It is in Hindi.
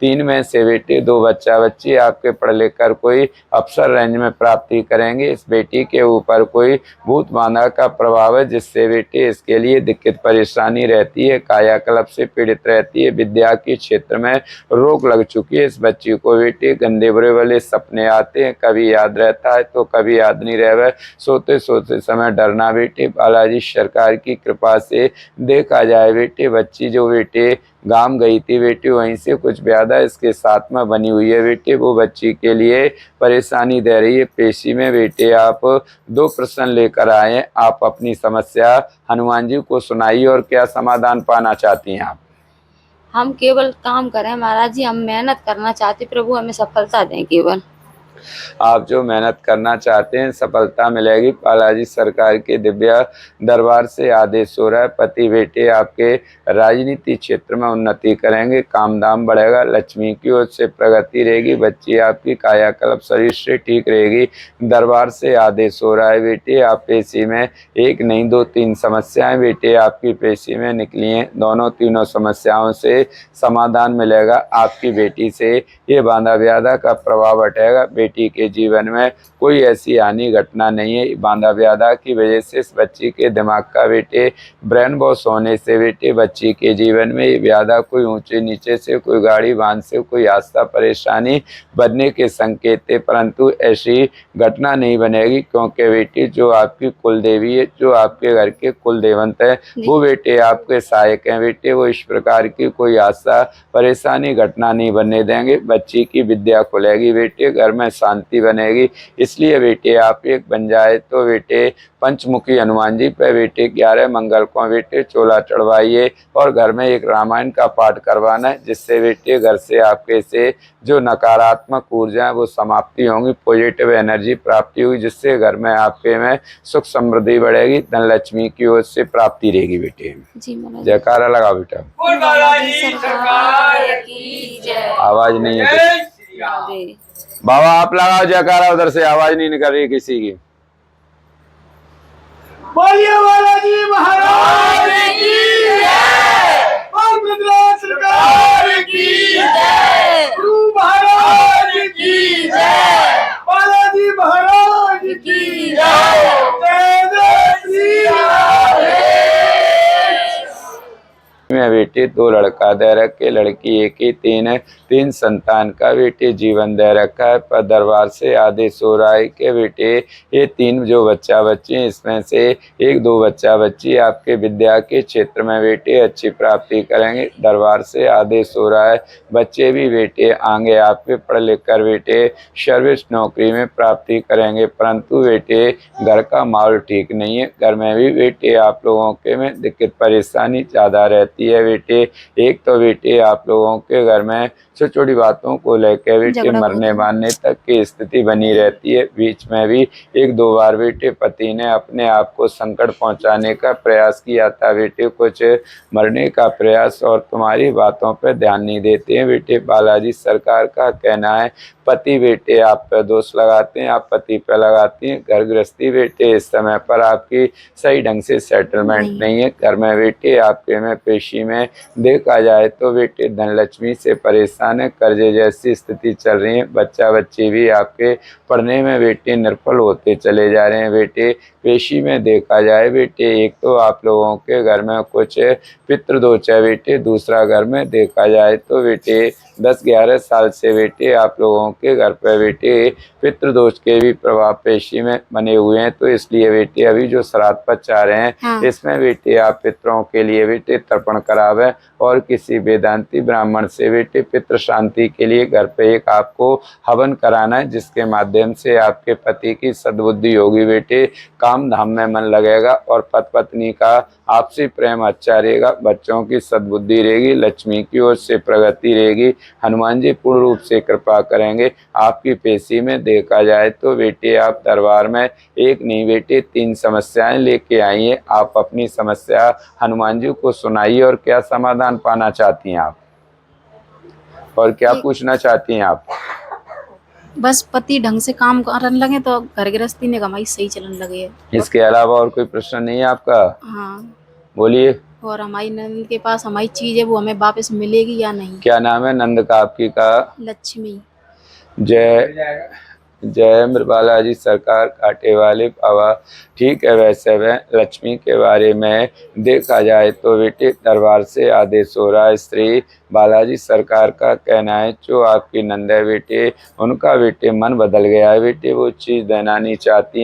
तीन में से बेटे दो बच्चा बच्ची आपके पढ़ लिख कर कोई अफसर रेंज में प्राप्ति करेंगे। इस बेटी के ऊपर कोई भूत बाधा का प्रभाव है, जिससे बेटे इसके लिए दिक्कत परेशानी रहती है, कायाकल्प से पीड़ित रहती है, विद्या के क्षेत्र में रोक लग चुकी है। इस बच्ची को बेटे गंदे बुरे वाले सपने आते हैं, कभी याद रहता है तो कभी याद नहीं रहे। सोते सोते समय डरना बेटे बालाजी सरकार की कृपा से देखा जाए बेटे बच्ची जो बेटे गांव गई थी बेटे, वहीं से कुछ ज्यादा इसके साथ में बनी हुई है बेटे, वो बच्ची के लिए परेशानी दे रही है। पेशी में बेटे आप दो प्रश्न लेकर आए हैं, आप अपनी समस्या हनुमान जी को सुनाइए और क्या समाधान पाना चाहती हैं आप? हम केवल काम करें महाराज जी, हम मेहनत करना चाहते, प्रभु हमें सफलता दें केवल। आप जो मेहनत करना चाहते हैं सफलता मिलेगी। बालाजी सरकार के दिव्य दरबार से आदेश हो रहा है, पति बेटे आपके राजनीति क्षेत्र में उन्नति करेंगे, काम दाम बढ़ेगा, लक्ष्मी की ओर से प्रगति रहेगी, बच्ची आपकी कायाकल्प शरीर से ठीक रहेगी। दरबार से आदेश हो रहा है बेटे आप पेशी में एक नहीं दो तीन समस्याएं बेटे आपकी पेशी में निकली हैं, दोनों तीनों समस्याओं से समाधान मिलेगा। आपकी बेटी से ये बांधा व्याधा का प्रभाव हटेगा, बेटी के जीवन में कोई ऐसी हानि घटना नहीं है। बांधा व्याधा की वजह से इस बच्ची के दिमाग का बेटे ब्रेन वॉश होने से बेटे बच्ची के जीवन में व्याधा कोई ऊंचे नीचे से, कोई गाड़ी बांध से, कोई आस्था परेशानी बनने के संकेत थे, परंतु ऐसी घटना नहीं बनेगी, क्योंकि बेटी जो आपकी कुल देवी है, जो आपके घर के कुल देवंत है, वो बेटे आपके सहायक हैं बेटे, वो इस प्रकार की कोई आस्था परेशानी घटना नहीं बनने देंगे। बच्ची की विद्या खुलेगी बेटे, घर में शांति बनेगी। इसलिए बेटे आप एक बन जाए तो बेटे पंचमुखी हनुमान जी पे बेटे 11 मंगल को बेटे चोला चढ़वाइए और घर में एक रामायण का पाठ करवाना है, जिससे बेटे घर से आपके से जो नकारात्मक ऊर्जा है वो समाप्ति होंगी, पॉजिटिव एनर्जी प्राप्ति होगी, जिससे घर में आपके में सुख समृद्धि बढ़ेगी, धन लक्ष्मी की ओर से प्राप्ति रहेगी बेटे। जयकारा लगा बेटा। आवाज नहीं है बाबा, आप लगाओ जयकारा, उधर से आवाज नहीं निकल रही किसी की। बोलिए बालाजी महाराज की जय, और सरकार की जय, गुरु महाराज की जय, बालाजी महाराज की जय, जय जय श्री राधे। में बेटे दो लड़का दे रखे, लड़की एक ही तीन संतान का बेटे जीवन दे रखा है। पर दरबार से आदेश हो रहा है कि बेटे ये तीन जो बच्चा बच्ची हैं, इसमें से एक दो बच्चा बच्ची आपके विद्या के क्षेत्र में बेटे अच्छी प्राप्ति करेंगे। दरबार से आदेश हो रहा है बच्चे भी बेटे आगे आपके पढ़ लिख कर बेटे सर्विस नौकरी में प्राप्ति करेंगे, परंतु बेटे घर का माहौल ठीक नहीं है, घर में भी बेटे आप लोगों के में दिक्कत परेशानी ज़्यादा रहती है बेटे। एक तो बेटे आप लोगों के घर में छोटी छोटी बातों को लेकर बेटे मरने मारने तक की स्थिति बनी रहती है। बीच में भी एक दो बार बेटे पति ने अपने आप को संकट पहुंचाने का प्रयास किया था बेटे, कुछ मरने का प्रयास, और तुम्हारी बातों पर ध्यान नहीं देते हैं बेटे। बालाजी सरकार का कहना है पति बेटे आप पे दोष लगाते हैं, आप पति पे लगाती हैं। घर गृहस्थी बेटे इस समय पर आपकी सही ढंग से सेटलमेंट नहीं है। घर में बेटे आपके में पेशी में देखा जाए तो बेटे धन लक्ष्मी से परेशान है, कर्जे जैसी स्थिति चल रही है। बच्चा बच्ची भी आपके पढ़ने में बेटे निर्फल होते चले जा रहे हैं बेटे। पेशी में देखा जाए बेटे एक तो आप लोगों के घर में कुछ पितृदोष है बेटे, दूसरा घर में देखा जाए तो बेटे 10-11 साल से बेटे आप लोगों के घर पर बेटे पितृदोष के भी प्रभाव पेशी में बने हुए हैं। तो इसलिए बेटे अभी जो श्राद्ध पक्ष आ रहे हैं इसमें बेटे आप पितरों के लिए बेटे तर्पण करावे और किसी वेदांती ब्राह्मण से बेटे पितृ शांति के लिए घर पे एक आपको हवन कराना है, जिसके माध्यम से आपके पति की सद्बुद्धि होगी बेटे, काम धाम में मन लगेगा और पति पत्नी का आपसी प्रेम अच्छा रहेगा, बच्चों की सद्बुद्धि रहेगी, लक्ष्मी की ओर से प्रगति रहेगी, हनुमान जी पूर्ण रूप से कृपा करेंगे। आपकी पेशी में देखा जाए तो बेटे आप दरबार में एक नहीं बेटे 3 समस्याएं लेके आई हैं। आप अपनी समस्या हनुमान जी को सुनाइए और क्या समाधान पाना चाहती हैं आप, और क्या पूछना चाहती हैं आप? बस पति ढंग से काम करने लगे तो घर गृहस्थी ने कमाई सही चलने लगे। इसके अलावा और कोई प्रश्न नहीं है आपका? हाँ बोलिए। और हमारी नंद के पास हमारी चीज है वो हमें वापस मिलेगी या नहीं। क्या नाम है नंद का आपकी का? लक्ष्मी। जय जय मृबाला जी सरकार कांटे वाले पावा। ठीक है, वैसे वह लक्ष्मी के बारे में देखा जाए तो बेटे दरबार से आदेश हो रहा है। श्री बालाजी सरकार का कहना है जो आपकी नंद है बेटे, उनका बेटे मन बदल गया है बेटे, वो चीज़ देना नहीं चाहती।